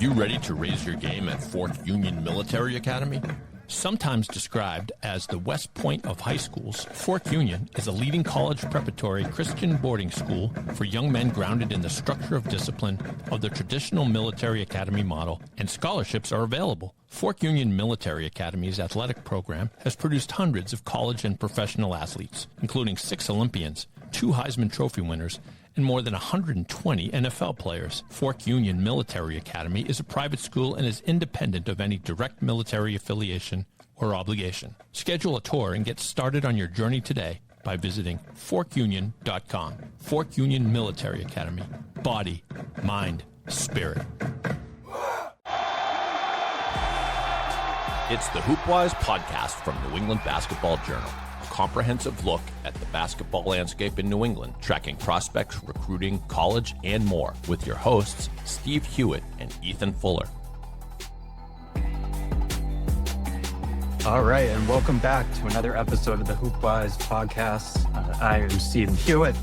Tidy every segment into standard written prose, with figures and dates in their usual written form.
you ready to raise your game at Fork Union Military Academy? Sometimes described as the West Point of high schools, Fork Union is a leading college preparatory Christian boarding school for young men grounded in the structure of discipline of the traditional military academy model, and scholarships are available. Fork Union Military Academy's athletic program has produced hundreds of college and professional athletes, including 6 Olympians, 2 Heisman Trophy winners, and more than 120 NFL players. Fork Union Military Academy is a private school and is independent of any direct military affiliation or obligation. Schedule a tour and get started on your journey today by visiting forkunion.com. Fork Union Military Academy. Body, mind, spirit. It's the HoopWise podcast from New England Basketball Journal. Comprehensive look at the basketball landscape in New England, tracking prospects, recruiting, college, and more, with your hosts, Steve Hewitt and Ethan Fuller. All right, and welcome back to another episode of the HoopWise podcast. I am Steve Hewitt,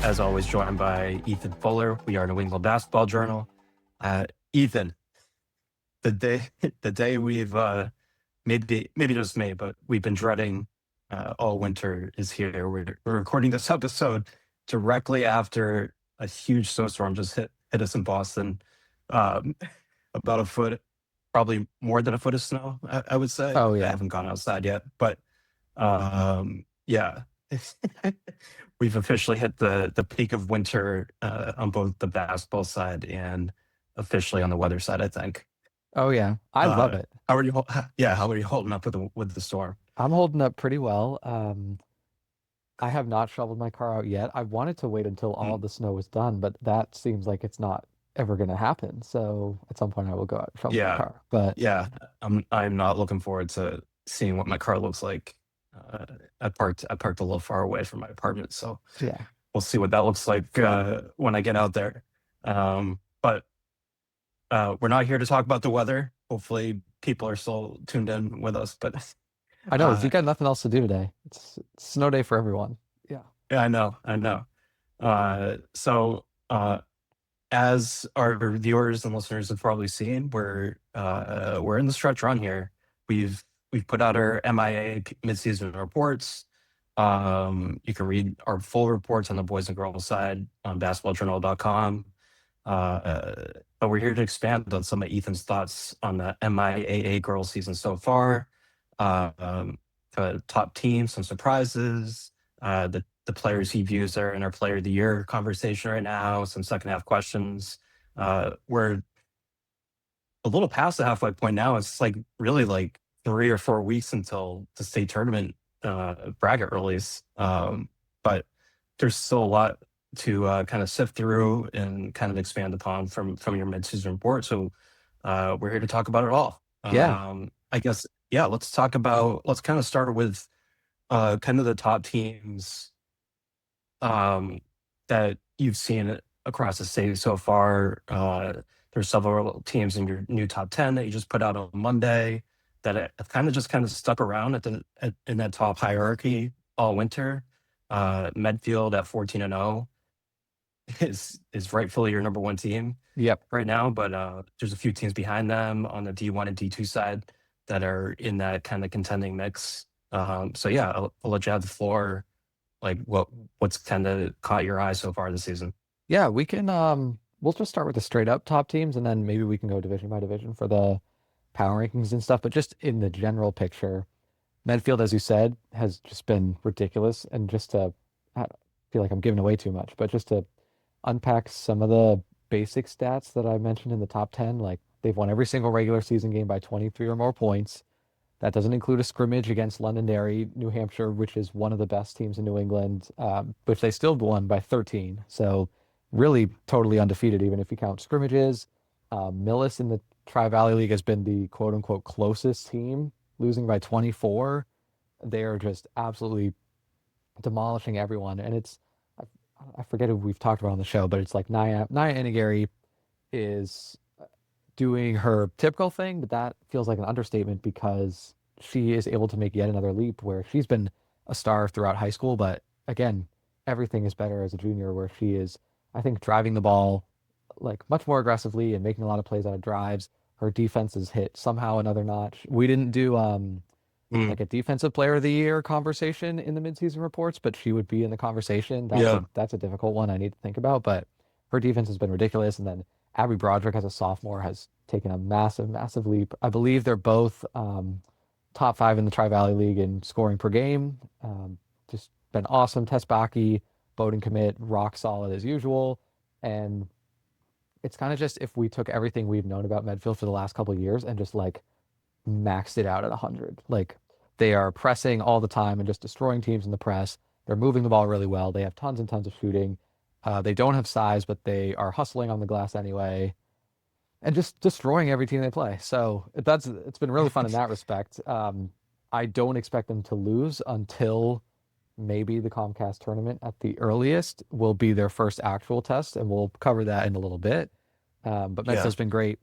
as always joined by Ethan Fuller. We are New England Basketball Journal. Ethan, the day we've maybe just me, but we've been dreading all winter is here. We're recording this episode directly after a huge snowstorm just hit us in Boston. About a foot, probably more than a foot of snow, I would say. Oh, yeah. I haven't gone outside yet, but yeah. We've officially hit the peak of winter on both the basketball side and officially on the weather side, I think. Oh yeah, I love it. How are you holding up with the storm? I'm holding up pretty well. I have not shoveled my car out yet. I wanted to wait until all the snow was done, but that seems like it's not ever going to happen. So at some point I will go out and shovel my car. But yeah, I'm not looking forward to seeing what my car looks like. I parked a little far away from my apartment, so yeah, we'll see what that looks like when I get out there. But we're not here to talk about the weather. Hopefully people are still tuned in with us, but I know you got nothing else to do today. It's snow day for everyone. Yeah, I know. So as our viewers and listeners have probably seen, we're in the stretch run here. We've put out our MIAA midseason reports. You can read our full reports on the boys and girls side on basketballjournal.com. But we're here to expand on some of Ethan's thoughts on the MIAA girls season so far, the top teams, some surprises, the players he views are in our player of the year conversation right now, some second half questions. We're a little past the halfway point now. It's like really like 3 or 4 weeks until the state tournament bracket release. But there's still a lot to kind of sift through and kind of expand upon from your mid-season report. So we're here to talk about it all. I guess, let's kind of start with kind of the top teams that you've seen across the state so far. There's several teams in your new top 10 that you just put out on Monday that have kind of stuck around in that top hierarchy all winter. Medfield at 14-0 is rightfully your number one team right now, but there's a few teams behind them on the D1 and D2 side that are in that kind of contending mix. So yeah, I'll let you have the floor. Like what's kind of caught your eye so far this season? Yeah, we can we'll just start with the straight up top teams, and then maybe we can go division by division for the power rankings and stuff. But just in the general picture, Medfield, as you said, has just been ridiculous. And just to, I feel like I'm giving away too much, but just to unpack some of the basic stats that I mentioned in the top 10, like they've won every single regular season game by 23 or more points. That doesn't include a scrimmage against Londonderry, New Hampshire, which is one of the best teams in New England, which they still won by 13. So really totally undefeated, even if you count scrimmages. Millis in the Tri-Valley League has been the quote-unquote closest team, losing by 24. They are just absolutely demolishing everyone. And it's, I forget who we've talked about on the show, but it's like Nia Inagari is doing her typical thing, but that feels like an understatement because she is able to make yet another leap where she's been a star throughout high school. But again, everything is better as a junior, where she is, I think, driving the ball like much more aggressively and making a lot of plays out of drives. Her defense is hit somehow another notch. We didn't do Mm, like a defensive player of the year conversation in the midseason reports, but she would be in the conversation. yeah. That's a difficult one I need to think about, but her defense has been ridiculous. And then Abby Broderick as a sophomore has taken a massive, massive leap. I believe they're both top five in the Tri Valley League in scoring per game. Just been awesome. Tess Baki, Bowden commit, rock solid as usual. And it's kind of just if we took everything we've known about Medfield for the last couple of years and just like maxed it out at 100. Like they are pressing all the time and just destroying teams in the press. They're moving the ball really well. They have tons and tons of shooting. They don't have size, but they are hustling on the glass anyway and just destroying every team they play. So it's been really fun in that respect. I don't expect them to lose until maybe the Comcast tournament at the earliest will be their first actual test, and we'll cover that in a little bit. But Yeah. Medfield's been great.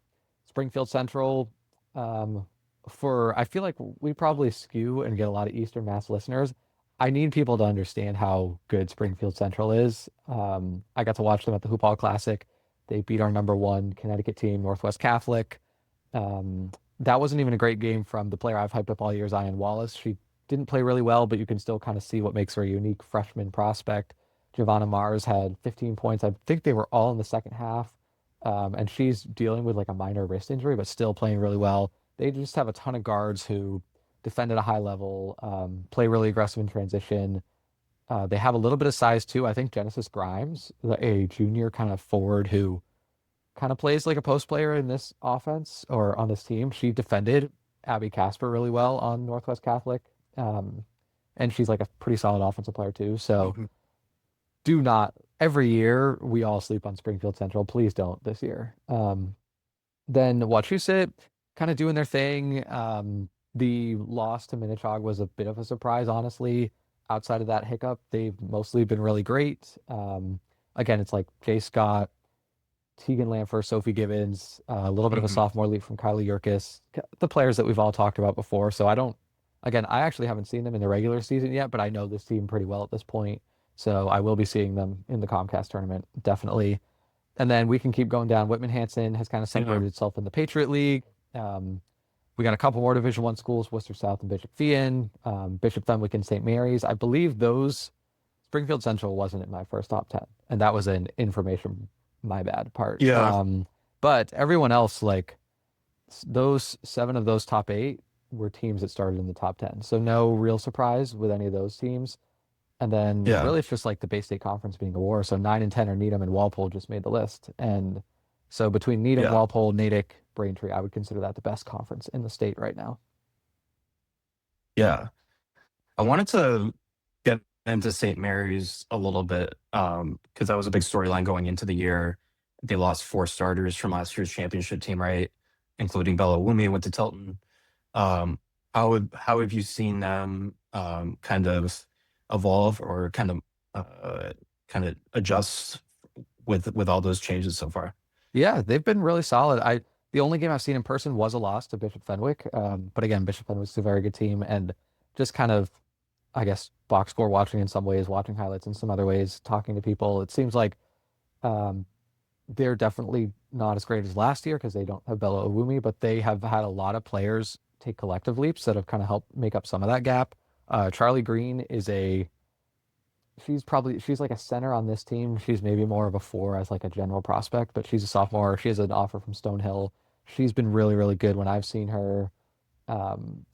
Springfield Central, I feel like we probably skew and get a lot of Eastern Mass listeners. I need people to understand how good Springfield Central is. I got to watch them at the Hoop Hall Classic. They beat our number one Connecticut team, Northwest Catholic. That wasn't even a great game from the player I've hyped up all year, Zion Wallace. She didn't play really well, but you can still kind of see what makes her a unique freshman prospect. Giovanna Mars had 15 points. I think they were all in the second half. And she's dealing with like a minor wrist injury, but still playing really well. They just have a ton of guards who defend at a high level, play really aggressive in transition. They have a little bit of size too. I think Genesis Grimes, a junior kind of forward who kind of plays like a post player in this offense or on this team. She defended Abby Casper really well on Northwest Catholic. And she's like a pretty solid offensive player too. So Mhm. do not, every year we all sleep on Springfield Central. Please don't this year. Then Wachusett kind of doing their thing. The loss to Minnetonka was a bit of a surprise, honestly. Outside of that hiccup, they've mostly been really great. Again, it's like Jay Scott, Tegan Lamfer, Sophie Gibbons, a little bit of a Mhm. sophomore leap from Kylie Yurkis, the players that we've all talked about before. So I actually haven't seen them in the regular season yet, but I know this team pretty well at this point. So I will be seeing them in the Comcast tournament, definitely. And then we can keep going down. Whitman Hanson has kind of Yeah. separated itself in the Patriot League. We got a couple more Division One schools, Worcester South and Bishop Feehan, Bishop Fenwick and St. Mary's. I believe those Springfield Central wasn't in my first top 10, and that was an information my bad part. Yeah. But everyone else, like those 7 of those top 8 were teams that started in the top 10. So no real surprise with any of those teams. And then Yeah. really it's just like the Bay State Conference being a war. So 9 and 10 are Needham and Walpole just made the list. And so between Needham, Yeah. Walpole, Natick, Braintree, I would consider that the best conference in the state right now. Yeah. I wanted to get into St. Mary's a little bit because that was a big storyline going into the year. They lost 4 starters from last year's championship team, right? Including Bella Wumi went to Tilton. Um, how have you seen them kind of evolve or kind of adjust with all those changes so far? Yeah, they've been really solid. The only game I've seen in person was a loss to Bishop Fenwick. But again, Bishop Fenwick's a very good team and just kind of, I guess, box score watching in some ways, watching highlights in some other ways, talking to people. It seems like um, they're definitely not as great as last year because they don't have Bella Owumi, but they have had a lot of players take collective leaps that have kind of helped make up some of that gap. Charlie Green is she's like a center on this team. She's maybe more of a 4 as like a general prospect, but she's a sophomore. She has an offer from Stonehill. She's been really, really good when I've seen her.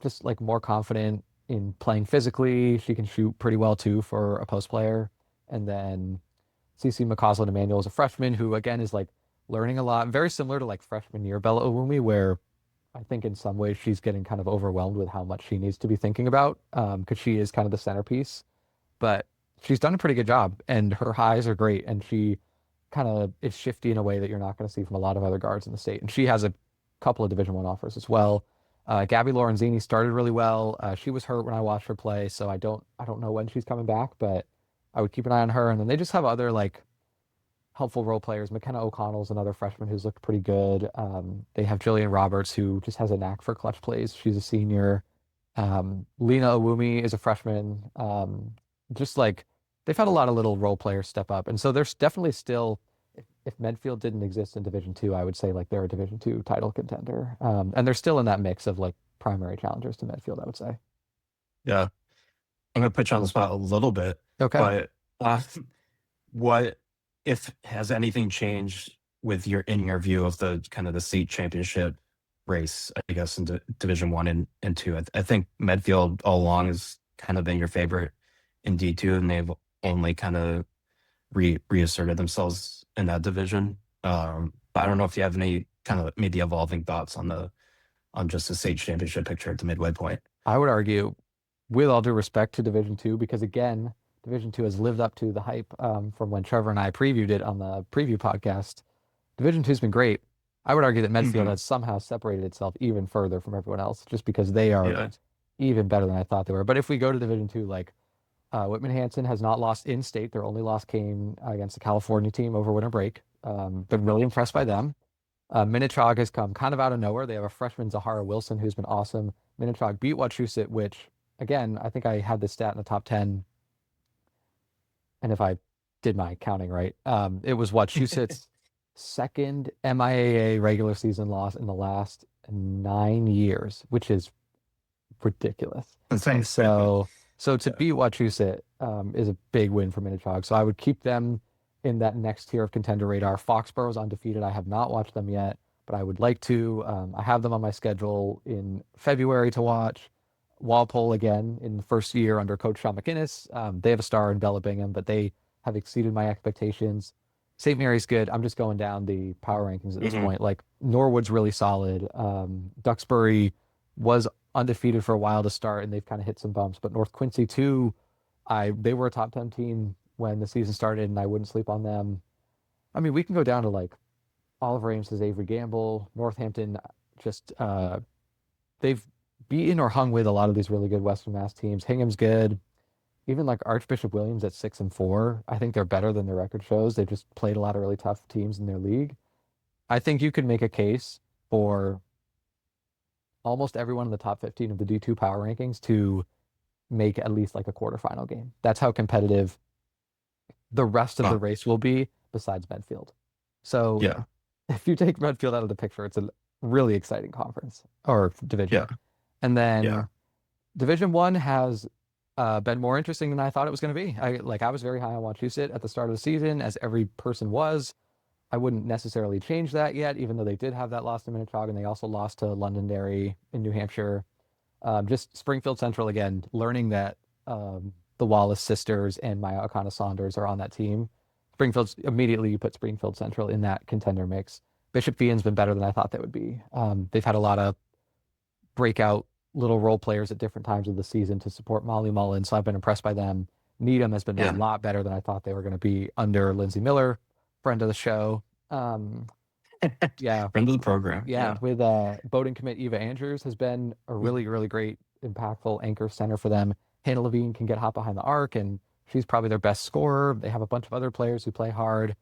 Just like more confident in playing physically. She can shoot pretty well too for a post player. And then CC McCausland Emmanuel is a freshman who again is like learning a lot, very similar to like freshman year Bella Owumi, where I think in some ways she's getting kind of overwhelmed with how much she needs to be thinking about because she is kind of the centerpiece. But she's done a pretty good job, and her highs are great, and she kind of is shifty in a way that you're not going to see from a lot of other guards in the state. And she has a couple of Division One offers as well. Gabby Lorenzini started really well. She was hurt when I watched her play, so I don't know when she's coming back, but I would keep an eye on her. And then they just have other like helpful role players. McKenna O'Connell's another freshman who's looked pretty good. They have Jillian Roberts who just has a knack for clutch plays. She's a senior. Lena Owumi is a freshman. Just like they've had a lot of little role players step up, and so there's definitely still, if Medfield didn't exist in Division Two, I would say like they're a Division Two title contender. And they're still in that mix of like primary challengers to Medfield, I would say. Yeah. I'm going to put you on the spot a little bit, Okay. but what if has anything changed with in your view of the kind of the state championship race, I guess, in Division One and Two? I think Medfield all along has kind of been your favorite in D2, and they've only kind of reasserted themselves in that division. But I don't know if you have any kind of maybe evolving thoughts on just the state championship picture at the midway point. I would argue, with all due respect to Division Two, because again, Division Two has lived up to the hype from when Trevor and I previewed it on the preview podcast. Division Two's been great. I would argue that Medfield has somehow separated itself even further from everyone else, just because they are even better than I thought they were. But if we go to Division Two, like Whitman Hanson has not lost in state. Their only loss came against the California team over winter break. Been really impressed by them. Minnetrog has come kind of out of nowhere. They have a freshman, Zahara Wilson, who's been awesome. Minnetrog beat Wachusett, which, again, I think I had this stat in the top 10. And if I did my counting right, it was Wachusett's second MIAA regular season loss in the last 9 years, which is ridiculous. So to beat Wachusett is a big win for Minnetrog. So I would keep them in that next tier of contender radar. Foxborough's undefeated. I have not watched them yet, but I would like to. I have them on my schedule in February to watch. Walpole again in the first year under Coach Sean McInnes. They have a star in Bella Bingham, but they have exceeded my expectations. St. Mary's good. I'm just going down the power rankings at this point. Like Norwood's really solid. Duxbury was undefeated for a while to start, and they've kind of hit some bumps. But North Quincy too, they were a top 10 team when the season started, and I wouldn't sleep on them. I mean, we can go down to like Oliver Ames's Avery Gamble, Northampton. Just they've beaten or hung with a lot of these really good Western Mass teams. Hingham's good. Even like Archbishop Williams at 6-4, I think they're better than their record shows. They've just played a lot of really tough teams in their league. I think you could make a case for almost everyone in the top 15 of the D2 power rankings to make at least like a quarterfinal game. That's how competitive the rest of the race will be besides Medfield. So if you take Medfield out of the picture, it's a really exciting conference or division. And then Division One has been more interesting than I thought it was going to be. I was very high on Wachusett at the start of the season, as every person was. I wouldn't necessarily change that yet, even though they did have that loss to Minnetrog, and they also lost to Londonderry in New Hampshire. Just Springfield Central, again, learning that the Wallace sisters and Maya O'Connor Saunders are on that team. Immediately you put Springfield Central in that contender mix. Bishop Fien's been better than I thought they would be. They've had a lot of breakout little role players at different times of the season to support Molly Mullen, so I've been impressed by them. Needham has been a lot better than I thought they were going to be under Lindsay Miller, friend of the show. Friend of the program. With Bowdoin commit Eva Andrews has been a really, really great, impactful anchor center for them. Hannah Levine can get hot behind the arc, and she's probably their best scorer. They have a bunch of other players who play hard.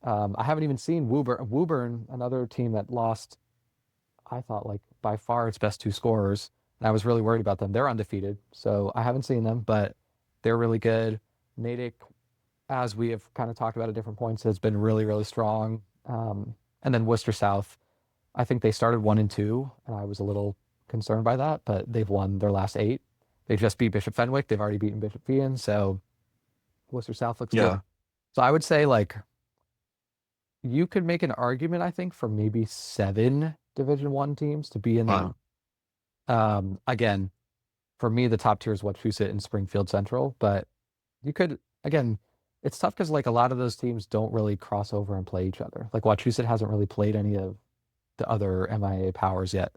I haven't even seen Woburn, another team that lost, I thought, like by far its best two scorers. And I was really worried about them. They're undefeated, so I haven't seen them, but they're really good. Natick, as we have kind of talked about at different points, has been really, really strong. And then Worcester South, I think they started 1-2, and I was a little concerned by that, but they've won their last 8. They just beat Bishop Fenwick. They've already beaten Bishop Fien, so Worcester South looks good. So I would say, like, you could make an argument, I think, for maybe 7 Division One teams to be in there. Again, for me, the top tier is Wachusett and Springfield Central, but you could, again, it's tough because like a lot of those teams don't really cross over and play each other. Like Wachusett hasn't really played any of the other MIAA powers yet.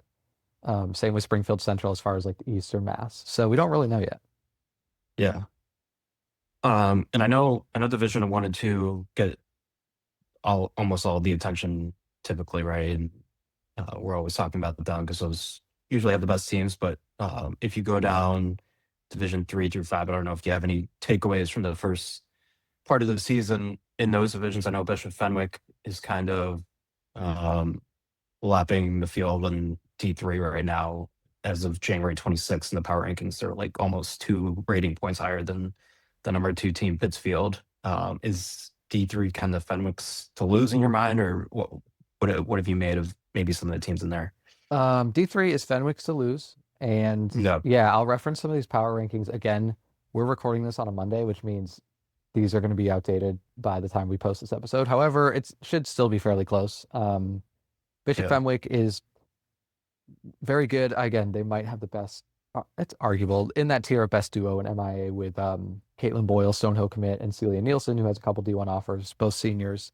Same with Springfield Central as far as like the Eastern Mass. So we don't really know yet. Yeah. And I know Division 1 and 2 get almost all the attention typically, right? And we're always talking about them because those usually have the best teams. But if you go down Division 3 through 5, I don't know if you have any takeaways from the first part of the season in those divisions. I know Bishop Fenwick is kind of lapping the field in D3 right now. As of January 26th in the power rankings, they're like almost 2 rating points higher than the number 2 team, Pittsfield. Is D3 kind of Fenwick's to lose in your mind, or what have you made of maybe some of the teams in there? D3 is Fenwick's to lose. And yeah, I'll reference some of these power rankings again. We're recording this on a Monday, which means these are going to be outdated by the time we post this episode. However, it should still be fairly close. Bishop Fenwick is very good. Again, they might have the best, it's arguable, in that tier of best duo in MIAA with Caitlin Boyle, Stonehill commit, and Celia Nielsen, who has a couple D1 offers, both seniors.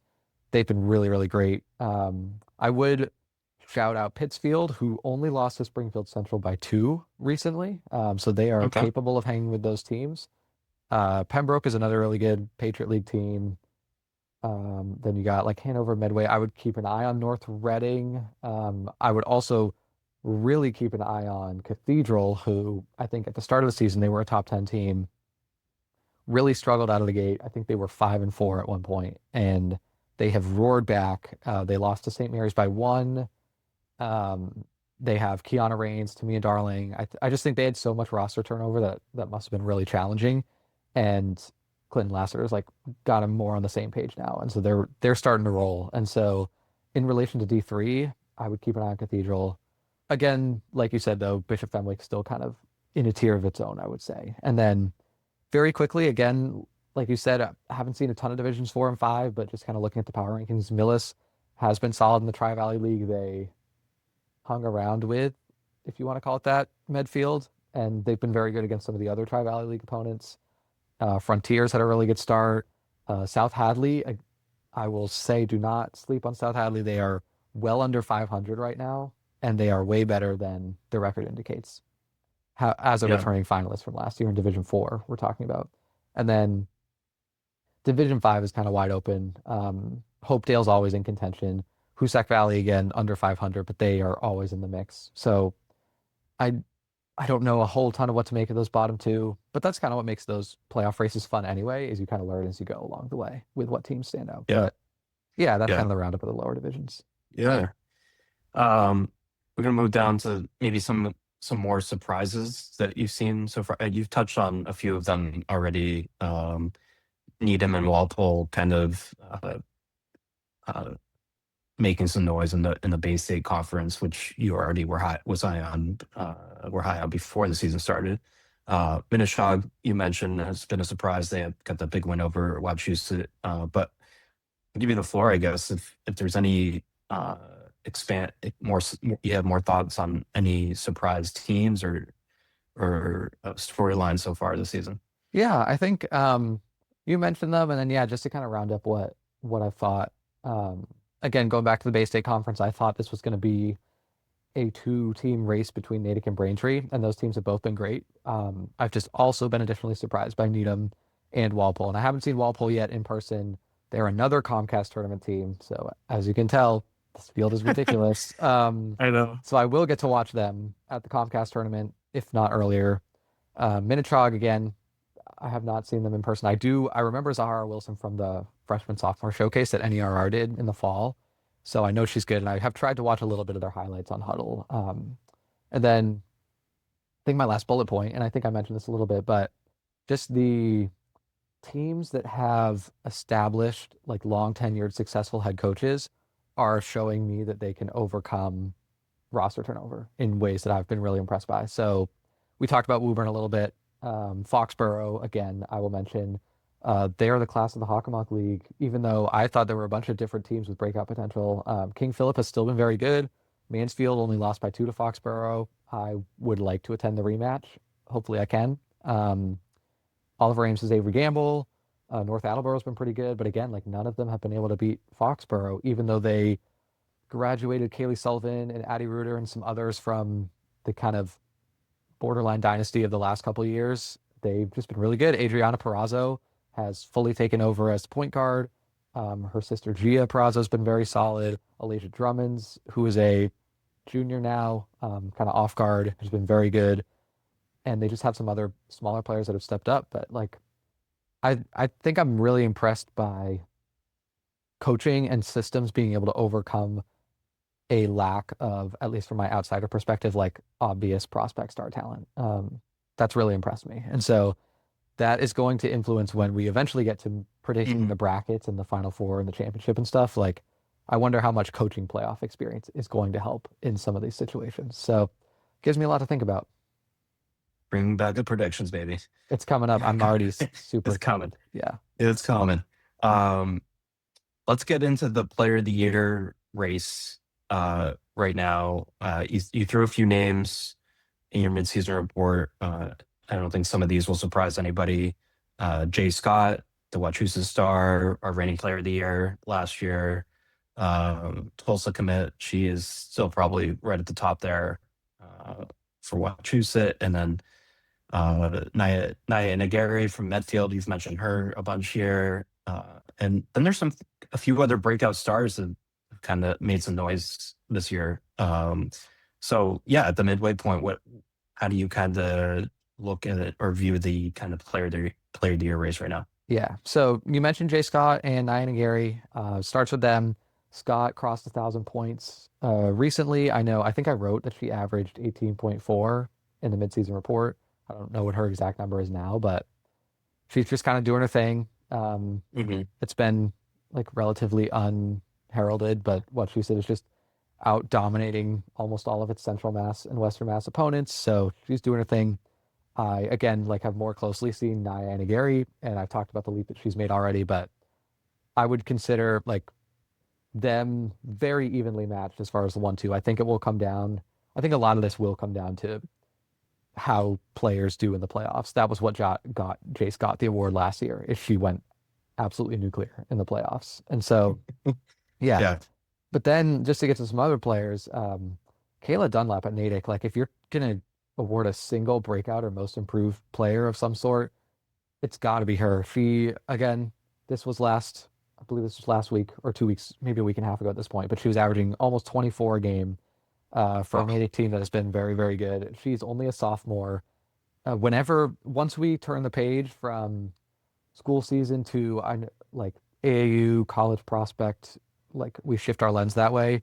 They've been really, really great. I would shout out Pittsfield, who only lost to Springfield Central by 2 recently. So they are capable of hanging with those teams. Pembroke is another really good Patriot League team. Then you got like Hanover, Medway. I would keep an eye on North Reading. I would also really keep an eye on Cathedral, who I think at the start of the season, they were a top 10 team, really struggled out of the gate. I think they were 5-4 at one point, and they have roared back. They lost to St. Mary's by 1. They have Kiana Rains, Tamia Darling. I just think they had so much roster turnover that must have been really challenging. And Clinton Lassiter's like got them more on the same page now. And so they're starting to roll. And so in relation to D3, I would keep an eye on Cathedral. Again, like you said, though, Bishop Fenwick still kind of in a tier of its own, I would say. And then very quickly, again, like you said, I haven't seen a ton of divisions 4 and 5, but just kind of looking at the power rankings, Millis has been solid in the Tri-Valley League. They hung around with, if you want to call it that, Medfield, and they've been very good against some of the other Tri-Valley League opponents. Frontiers had a really good start. South Hadley, I will say, do not sleep on South Hadley. They are well under 500 right now, and they are way better than the record indicates. As a returning finalist from last year in Division 4, we're talking about. And then Division 5 is kind of wide open. Hopedale's always in contention. Hoosac Valley, again, under 500, but they are always in the mix. So I don't know a whole ton of what to make of those bottom 2, but that's kind of what makes those playoff races fun anyway, is you kind of learn as you go along the way with what teams stand out. Yeah. But yeah, that's kind of the roundup of the lower divisions. Yeah. We're going to move down to maybe some more surprises that you've seen so far. You've touched on a few of them already. Needham and Walpole kind of making some noise in the Bay State Conference, which you already were high on before the season started. Minneshaug, you mentioned, has been a surprise. They got the big win over Wachusett. But I'll give you the floor, I guess, if there's any you have more thoughts on any surprise teams or storylines so far this season. Yeah, I think you mentioned them, and then just to kind of round up what I thought. Again, going back to the Bay State Conference, I thought this was going to be a 2-team race between Natick and Braintree, and those teams have both been great. I've just also been additionally surprised by Needham and Walpole, and I haven't seen Walpole yet in person. They're another Comcast Tournament team, so as you can tell, this field is ridiculous. I know. So I will get to watch them at the Comcast Tournament, if not earlier. Minnetrog, again, I have not seen them in person. I remember Zahara Wilson from the freshman-sophomore showcase that NERR did in the fall. So I know she's good, and I have tried to watch a little bit of their highlights on Huddle. And then I think my last bullet point, and I think I mentioned this a little bit, but just the teams that have established like long-tenured successful head coaches are showing me that they can overcome roster turnover in ways that I've been really impressed by. So we talked about Woburn a little bit. Foxborough, again, I will mention. They are the class of the Hockomock League, even though I thought there were a bunch of different teams with breakout potential. King Philip has still been very good. Mansfield only lost by 2 to Foxborough. I would like to attend the rematch. Hopefully I can. Oliver Ames's Avery Gamble. North Attleboro's been pretty good, but again, like none of them have been able to beat Foxborough, even though they graduated Kaylee Sullivan and Addie Reuter and some others from the kind of borderline dynasty of the last couple of years. They've just been really good. Adriana Perazzo has fully taken over as point guard. Her sister Gia Perazzo has been very solid. Alasia Drummonds, who is a junior now, kind of off guard, has been very good. And they just have some other smaller players that have stepped up. But like, I think I'm really impressed by coaching and systems being able to overcome a lack of, at least from my outsider perspective, like obvious prospect star talent. That's really impressed me. And so that is going to influence when we eventually get to predicting the brackets and the Final Four and the championship and stuff, like I wonder how much coaching playoff experience is going to help in some of these situations. So gives me a lot to think about. Bring back the predictions, baby. It's coming up. I'm already super It's coming. Yeah. It's coming. Let's get into the player of the year race right now. You threw a few names in your midseason report. I don't think some of these will surprise anybody. Jay Scott, the Wachusett star, our reigning player of the year last year. Tulsa commit, she is still probably right at the top there for Wachusett. And then Nia Nagari from Medfield, you've mentioned her a bunch here. And then there's a few other breakout stars that kind of made some noise this year. So yeah, at the midway point, how do you kind of look at it or view the kind of player of the year race right now? Yeah. So you mentioned Jay Scott and Nia Nagari. Starts with them. Scott crossed 1,000 points recently. I think I wrote that she averaged 18.4 in the midseason report. I don't know what her exact number is now, but she's just kind of doing her thing. It's been like relatively unheralded, but what she said is just out dominating almost all of its Central Mass and Western Mass opponents. So she's doing her thing. I again have more closely seen Nia Nagari, and I've talked about the leap that she's made already, but I would consider like them very evenly matched as far as the 1-2. I think it will come down. I think a lot of this will come down to how players do in the playoffs. That was what got Jay Scott the award last year, if she went absolutely nuclear in the playoffs. And so, yeah. But then just to get to some other players, Kayla Dunlap at Natick, like if you're going to award a single breakout or most improved player of some sort, it's got to be her. She, again, I believe this was last week or 2 weeks, maybe a week and a half ago at this point, but she was averaging almost 24 a game for a Natick team that has been very, very good. She's only a sophomore. Once we turn the page from school season to like AAU college prospect, like we shift our lens that way,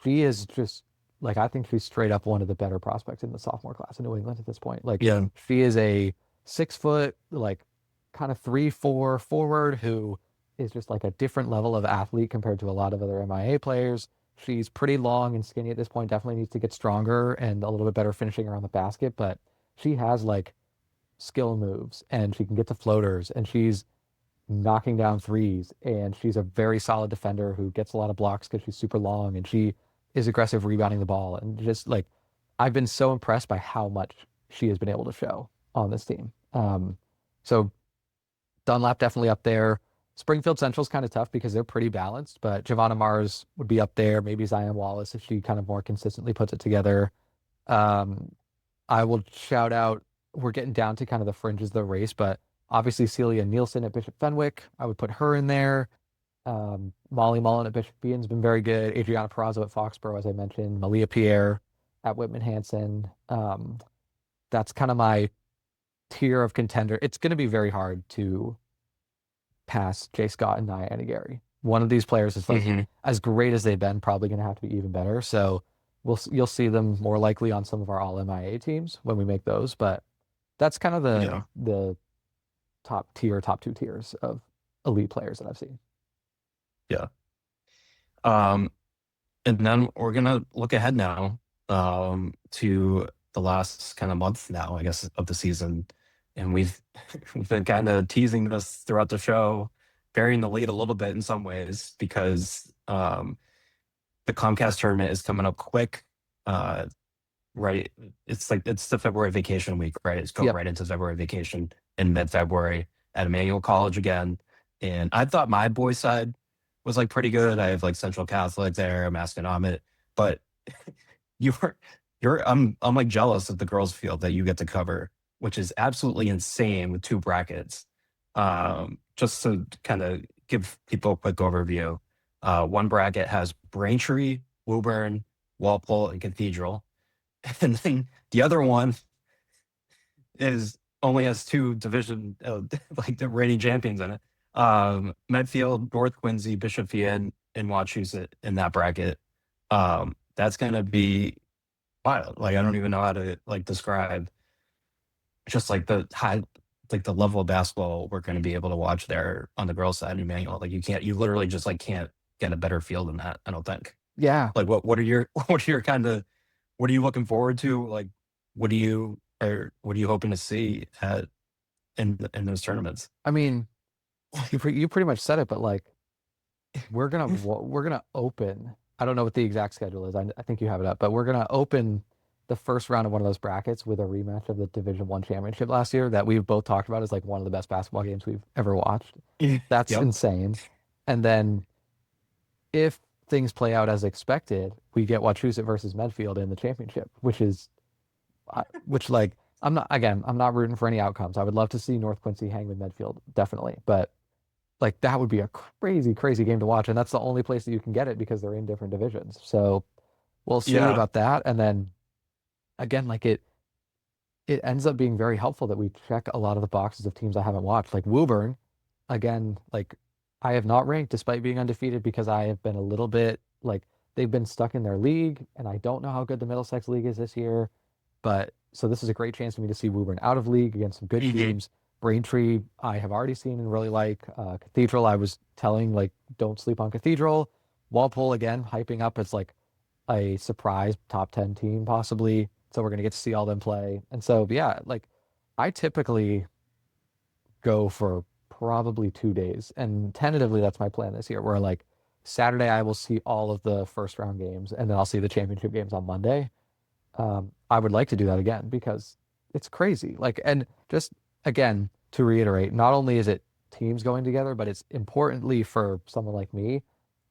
she is just like, I think she's straight up one of the better prospects in the sophomore class in New England at this point. Like, she is a 6 foot, like kind of 3-4 forward who is just like a different level of athlete compared to a lot of other MIAA players. She's pretty long and skinny at this point, definitely needs to get stronger and a little bit better finishing around the basket, but she has like skill moves and she can get to floaters and she's knocking down threes and she's a very solid defender who gets a lot of blocks because she's super long and she is aggressive rebounding the ball. And just like, I've been so impressed by how much she has been able to show on this team. So Dunlap definitely up there. Springfield Central's kind of tough because they're pretty balanced, but Giovanna Mars would be up there. Maybe Zion Wallace if she kind of more consistently puts it together. I will shout out, we're getting down to kind of the fringes of the race, but obviously Celia Nielsen at Bishop Fenwick, I would put her in there. Molly Mullen at Bishop Behan's been very good. Adriana Perazo at Foxborough, as I mentioned. Malia Pierre at Whitman Hanson. That's kind of my tier of contender. It's going to be very hard to pass Jay Scott and Nia Nagari. One of these players is like as great as they've been, probably going to have to be even better. So you'll see them more likely on some of our all MIA teams when we make those. But that's kind of the top 2 tiers of elite players that I've seen. Yeah. And then we're gonna look ahead now to the last kind of month now, I guess, of the season. And we've been kind of teasing this throughout the show, burying the lead a little bit in some ways because the Comcast tournament is coming up quick. Right. It's the February vacation week, right? It's going right into February vacation in mid-February at Emmanuel College again. And I thought my boys' side was like pretty good. I have like Central Catholic there, Masconomet, but I'm like jealous of the girls' field that you get to cover, which is absolutely insane with 2 brackets. Just to kind of give people a quick overview, one bracket has Braintree, Woburn, Walpole, and Cathedral, and then the other one only has 2 division like the reigning champions in it. Medfield, North Quincy, Bishop Fee, and Wachusett in that bracket. That's gonna be wild. Like I don't even know how to like describe just like the like the level of basketball we're going to be able to watch there on the girls' side in Emmanuel. Like you literally just like can't get a better feel than that. I don't think. Yeah. Like what are your what are your kind of what are you looking forward to? Like what are you hoping to see in those tournaments? I mean, you pretty much said it, but like we're gonna open. I don't know what the exact schedule is. I think you have it up, but we're gonna open the first round of one of those brackets with a rematch of the Division One championship last year that we've both talked about as like one of the best basketball games we've ever watched. That's Yep. insane. And then if things play out as expected, we get Wachusett versus Medfield in the championship, which like I'm not rooting for any outcomes. I would love to see North Quincy hang with Medfield, definitely, but like that would be a crazy, crazy game to watch, and that's the only place that you can get it because they're in different divisions. So we'll see Yeah. about that, and then again, like it ends up being very helpful that we check a lot of the boxes of teams I haven't watched, like Woburn. Again, like I have not ranked despite being undefeated because I have been a little bit like they've been stuck in their league, and I don't know how good the Middlesex League is this year. But so this is a great chance for me to see Woburn out of league against some good teams. Braintree, I have already seen and really like. Cathedral, I was telling like don't sleep on Cathedral. Walpole again, hyping up as like a surprise top 10 team possibly. So we're gonna get to see all them play. And so yeah, like I typically go for probably 2 days, and tentatively that's my plan this year. Where like Saturday I will see all of the first round games, and then I'll see the championship games on Monday. I would like to do that again because it's crazy. Like, and just again, to reiterate, not only is it teams going together, but it's importantly for someone like me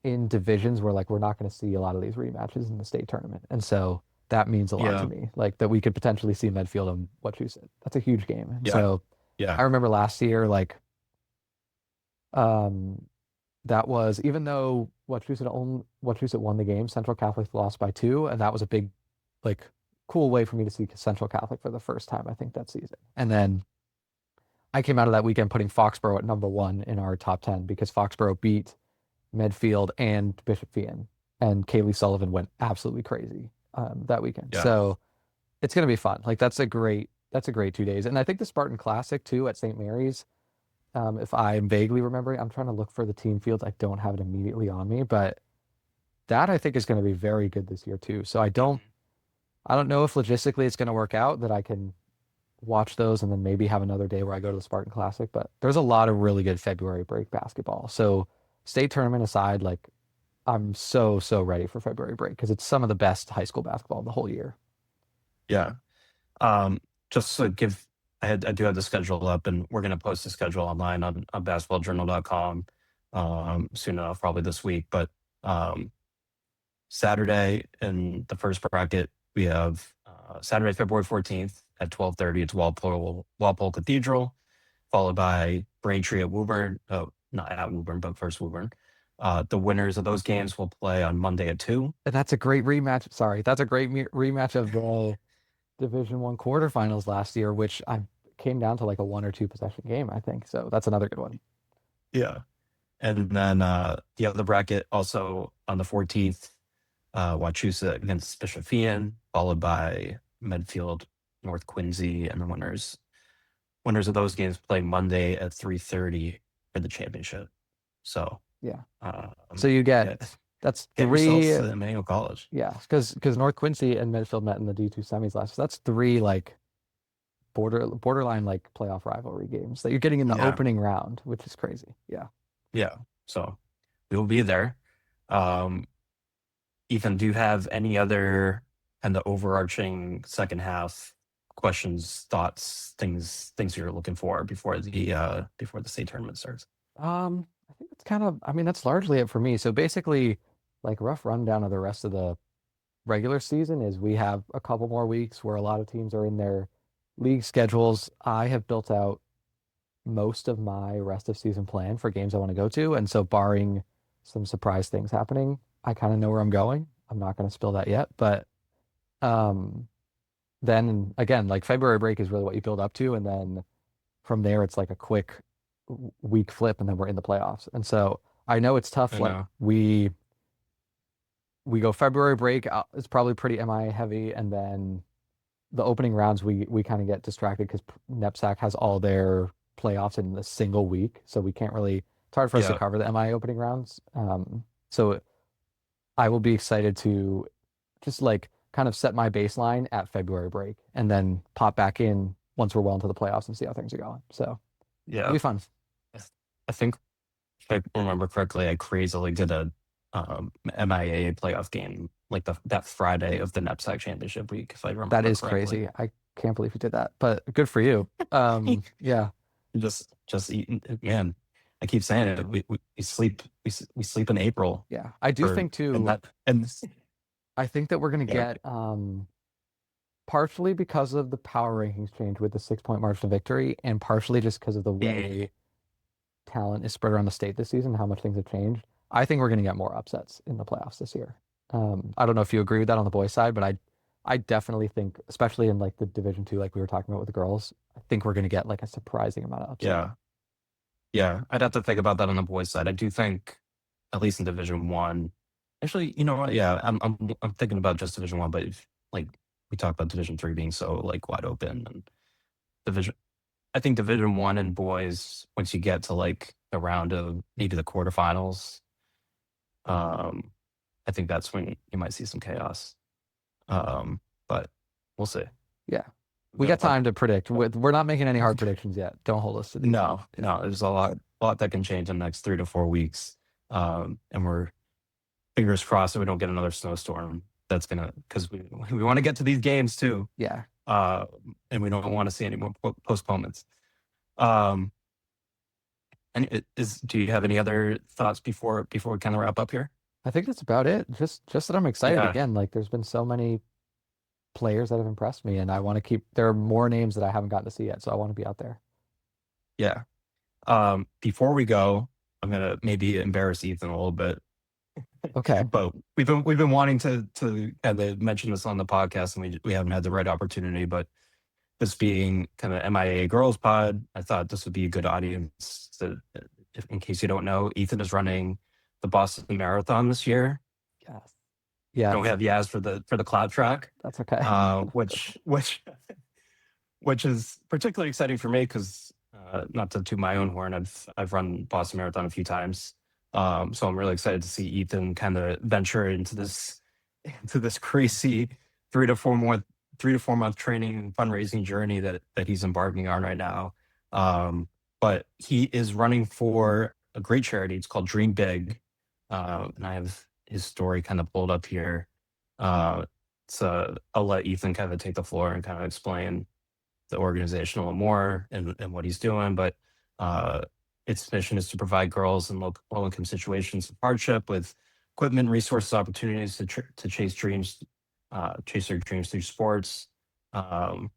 in divisions where like we're not going to see a lot of these rematches in the state tournament. And so that means a lot to me. Like that we could potentially see Medfield and Wachusett. That's a huge game. And so I remember last year, like, that was even though Wachusett won the game, Central Catholic lost by 2, and that was a big, like, cool way for me to see Central Catholic for the first time, I think, that season. And then I came out of that weekend putting Foxborough at number 1 in our top 10 because Foxborough beat Medfield and Bishop Fien, and Kaylee Sullivan went absolutely crazy that weekend. So it's gonna be fun. Like that's a great 2 days. And I think the Spartan Classic too at St. Mary's. If I'm vaguely remembering, I'm trying to look for the team fields. I don't have it immediately on me, but that I think is going to be very good this year too. So I don't know if logistically it's going to work out that I can watch those and then maybe have another day where I go to the Spartan Classic, but there's a lot of really good February break basketball. So state tournament aside, like I'm so ready for February break because it's some of the best high school basketball of the whole year. Yeah. Just to give, I do have the schedule up, and we're going to post the schedule online on basketballjournal.com soon enough, probably this week. But Saturday in the first bracket, we have Saturday, February 14th at 12:30. It's Walpole Cathedral, followed by Braintree at Woburn. Oh, not at Woburn, but first Woburn. The winners of those games will play on Monday at 2. And that's a great rematch. Sorry, that's a great rematch of the Division One quarterfinals last year, which I came down to like a 1 or 2 possession game, I think. So that's another good one. Yeah. And then the other bracket also on the 14th, Wachusett against Bishop Fien, followed by Medfield, North Quincy, and the winners of those games play Monday at 3:30 for the championship. So so you get that's get 3 to Emmanuel College. Yeah, because North Quincy and Medfield met in the D2 semis last. So that's 3 like borderline like playoff rivalry games that you're getting in the opening round, which is crazy. Yeah. So we will be there. Ethan, do you have any other kind of overarching second half questions, thoughts, things you're looking for before the state tournament starts? I think that's largely it for me. So basically, like rough rundown of the rest of the regular season is we have a couple more weeks where a lot of teams are in their league schedules. I have built out most of my rest of season plan for games I want to go to. And so barring some surprise things happening, I kind of know where I'm going. I'm not going to spill that yet, but then again, like February break is really what you build up to. And then from there, it's like a quick week flip and then we're in the playoffs. And so I know it's tough. Like we go February break. It's probably pretty MIA heavy. And then the opening rounds, we kind of get distracted because NEPSAC has all their playoffs in a single week, so we can't really. It's hard for us to Yeah. cover the MIAA opening rounds. So I will be excited to just like kind of set my baseline at February break and then pop back in once we're well into the playoffs and see how things are going. So it'll Yeah. be fun. I think if I remember correctly, I crazily did a MIAA playoff game like that Friday of the NEPSAC championship week, if I remember That is correctly. crazy. I can't believe you did that, but good for you. Yeah. Just eating, man. I keep saying it. We sleep in April. Yeah. I do think too. And I think that we're gonna Yeah. get partially because of the power rankings change with the 6-point march to victory, and partially just because of the way talent is spread around the state this season, how much things have changed. I think we're gonna get more upsets in the playoffs this year. I don't know if you agree with that on the boys' side, but I definitely think, especially in like the Division II, like we were talking about with the girls, I think we're gonna get like a surprising amount of upset. Yeah. I'd have to think about that on the boys' side. I do think, at least in Division One. Actually, you know what? Yeah, I'm thinking about just Division One, but like we talked about Division Three being so like wide open and Division. I think Division One and boys, once you get to like the round of maybe the quarterfinals, I think that's when you might see some chaos. But we'll see. Yeah. We got time to predict. We're not making any hard predictions yet. Don't hold us to these. No. There's a lot that can change in the next 3 to 4 weeks. And we're fingers crossed that we don't get another snowstorm. That's because we want to get to these games too. Yeah. And we don't want to see any more postponements. And do you have any other thoughts before we kind of wrap up here? I think that's about it. Just that I'm excited Yeah. again. Like there's been so many players that have impressed me, and I want to keep. There are more names that I haven't gotten to see yet, so I want to be out there. Yeah. Before we go, I'm gonna maybe embarrass Ethan a little bit. Okay. But we've been wanting to kind of mention this on the podcast, and we haven't had the right opportunity. But this being kind of MIAA Girls Pod, I thought this would be a good audience. In case you don't know, Ethan is running the Boston Marathon this year. Yes. Yeah. Don't have Yaz for the cloud track. That's okay. Which is particularly exciting for me because not to toot my own horn, I've run Boston Marathon a few times. So I'm really excited to see Ethan kind of venture into this crazy 3 to 4 month training and fundraising journey that he's embarking on right now. But he is running for a great charity. It's called Dream Big. And I have his story kind of pulled up here. So I'll let Ethan kind of take the floor and kind of explain the organization a little more and what he's doing. But its mission is to provide girls in low-income situations of hardship with equipment, resources, opportunities to chase their dreams through sports. And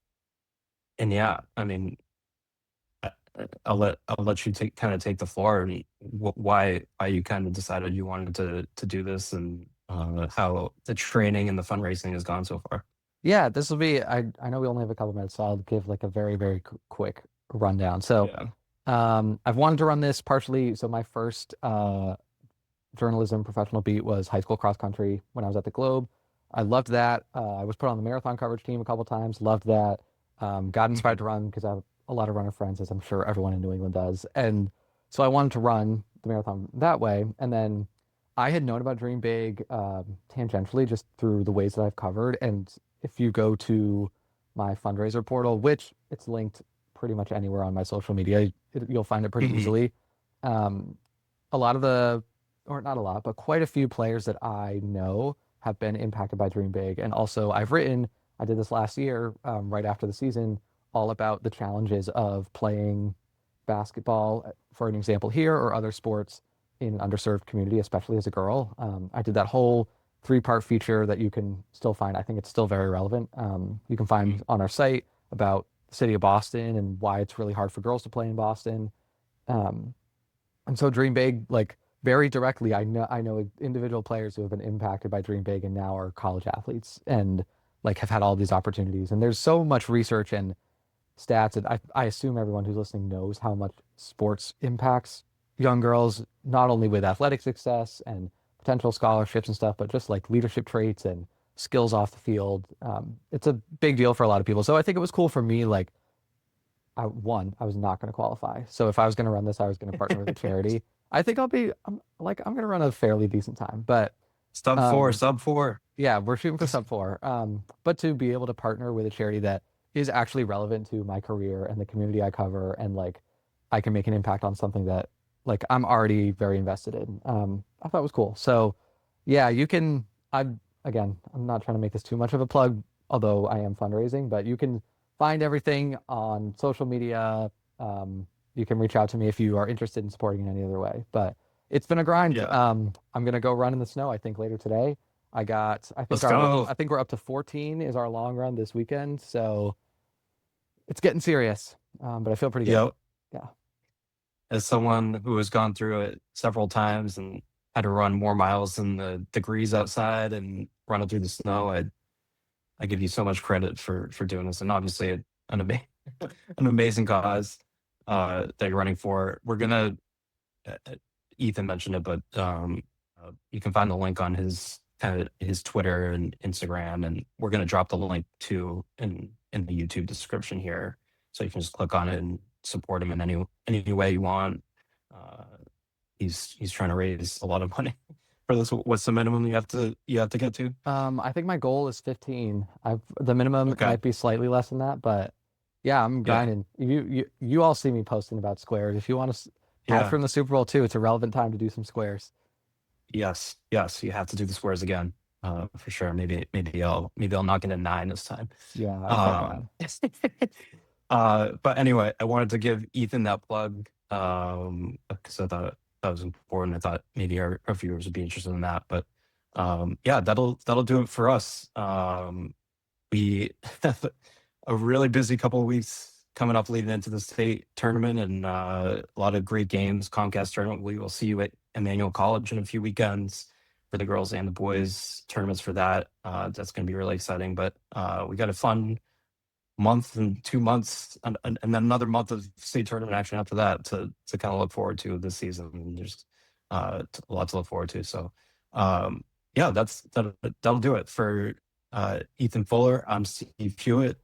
yeah, I mean, I'll let you take the floor and why you kind of decided you wanted to do this and how the training and the fundraising has gone so far. Yeah, this will be. I know we only have a couple minutes, so I'll give like a very very quick rundown. So, I've wanted to run this partially. So my first journalism professional beat was high school cross country when I was at the Globe. I loved that. I was put on the marathon coverage team a couple times. Loved that. Got inspired to run because I have a lot of runner friends, as I'm sure everyone in New England does. And so I wanted to run the marathon that way. And then I had known about Dream Big tangentially just through the ways that I've covered. And if you go to my fundraiser portal, which it's linked pretty much anywhere on my social media, you'll find it pretty easily. A lot of or not a lot, but quite a few players that I know have been impacted by Dream Big. And also I did this last year, right after the season, all about the challenges of playing basketball, for an example here, or other sports in an underserved community, especially as a girl. I did that whole 3-part feature that you can still find. I think it's still very relevant. You can find on our site about the city of Boston and why it's really hard for girls to play in Boston. And so Dream Big, like very directly, I know individual players who have been impacted by Dream Big and now are college athletes and like have had all these opportunities. And there's so much research and stats, and I assume everyone who's listening knows how much sports impacts young girls, not only with athletic success and potential scholarships and stuff, but just like leadership traits and skills off the field. It's a big deal for a lot of people. So I think it was cool for me. Like, I was not going to qualify. So if I was going to run this, I was going to partner with a charity. I think I'm going to run a fairly decent time, but sub four. Yeah, we're shooting for sub 4. But to be able to partner with a charity that is actually relevant to my career and the community I cover, and like I can make an impact on something that like I'm already very invested in. I thought it was cool. So yeah, I'm not trying to make this too much of a plug, although I am fundraising, but you can find everything on social media. You can reach out to me if you are interested in supporting in any other way, but it's been a grind. Yeah. I'm going to go run in the snow, I think later today. I think we're up to 14 is our long run this weekend. So it's getting serious. But I feel pretty good. Yep. Yeah. As someone who has gone through it several times and had to run more miles than the degrees outside and run it through the snow, I give you so much credit for doing this, and obviously an amazing cause that you're running for. We're gonna Ethan mentioned it, but you can find the link on his Twitter and Instagram, and we're gonna drop the link too in the YouTube description here, so you can just click on it and support him in any way you want. He's trying to raise a lot of money for this. What's the minimum you have to get to? I think my goal is 15. The minimum might be slightly less than that, but yeah, I'm grinding. You all see me posting about squares. If you want to add from the Super Bowl too, it's a relevant time to do some squares. Yes, you have to do the squares again, for sure. Maybe I'll knock it at 9 this time. Yeah. But anyway, I wanted to give Ethan that plug because I thought that was important. I thought maybe our viewers would be interested in that. But yeah, that'll do it for us. We have a really busy couple of weeks coming up leading into the state tournament, and a lot of great games. Comcast Tournament. We will see you at Emmanuel College in a few weekends for the girls and the boys tournaments for that. That's going to be really exciting. But we got a fun month and 2 months and then another month of state tournament action after that to kind of look forward to this season. And there's a lot to look forward to. So yeah, that'll do it for Ethan Fuller. I'm Steve Hewitt.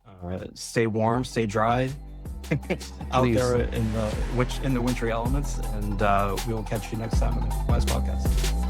Stay warm, stay dry out there in the wintry elements, and we will catch you next time on the HoopWise podcast.